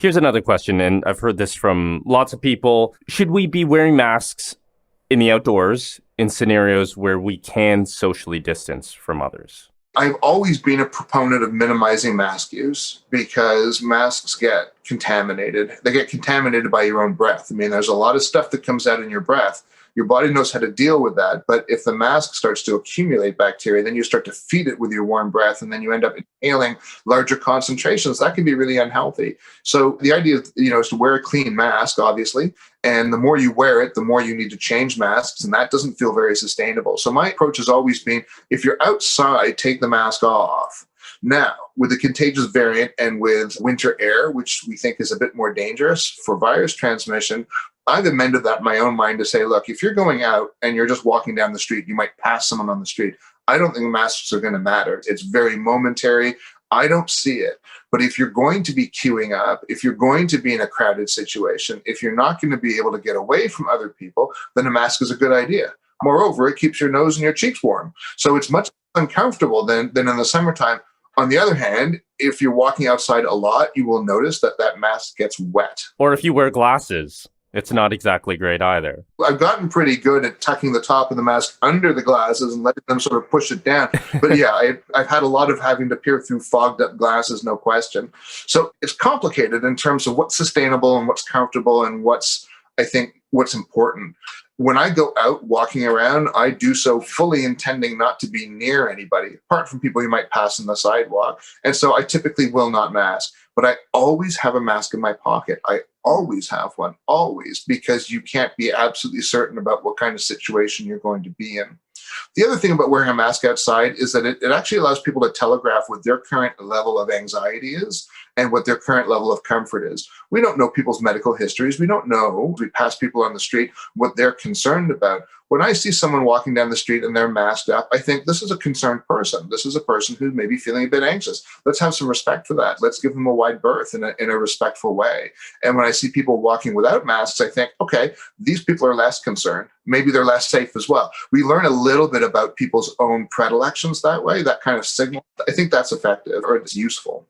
Here's another question, and I've heard this from lots of people. Should we be wearing masks in the outdoors in scenarios where we can socially distance from others? I've always been a proponent of minimizing mask use because masks get contaminated. They get contaminated by your own breath. I mean, there's a lot of stuff that comes out in your breath. Your body knows how to deal with that. But if the mask starts to accumulate bacteria, then you start to feed it with your warm breath, and then you end up inhaling larger concentrations. That can be really unhealthy. So the idea, is to wear a clean mask, obviously. And the more you wear it, the more you need to change masks. And that doesn't feel very sustainable. So my approach has always been, if you're outside, take the mask off. Now, with the contagious variant and with winter air, which we think is a bit more dangerous for virus transmission, I've amended that in my own mind to say, look, if you're going out and you're just walking down the street, you might pass someone on the street. I don't think masks are going to matter. It's very momentary. I don't see it. But if you're going to be queuing up, if you're going to be in a crowded situation, if you're not going to be able to get away from other people, then a mask is a good idea. Moreover, it keeps your nose and your cheeks warm. So it's much uncomfortable than in the summertime. On the other hand, if you're walking outside a lot, you will notice that mask gets wet. Or if you wear glasses, it's not exactly great either. I've gotten pretty good at tucking the top of the mask under the glasses and letting them sort of push it down. But yeah, I've had a lot of having to peer through fogged up glasses, no question. So it's complicated in terms of what's sustainable and what's comfortable and what's important. When I go out walking around, I do so fully intending not to be near anybody, apart from people you might pass on the sidewalk. And so I typically will not mask, but I always have a mask in my pocket. I always have one, always, because you can't be absolutely certain about what kind of situation you're going to be in. The other thing about wearing a mask outside is that it actually allows people to telegraph what their current level of anxiety is and what their current level of comfort is. We don't know people's medical histories. We don't know, we pass people on the street, what they're concerned about. When I see someone walking down the street and they're masked up, I think this is a concerned person. This is a person who's maybe feeling a bit anxious. Let's have some respect for that. Let's give them a wide berth in a respectful way. And when I see people walking without masks, I think, okay, these people are less concerned. Maybe they're less safe as well. We learn a little bit about people's own predilections that way, that kind of signal. I think that's effective, or it's useful.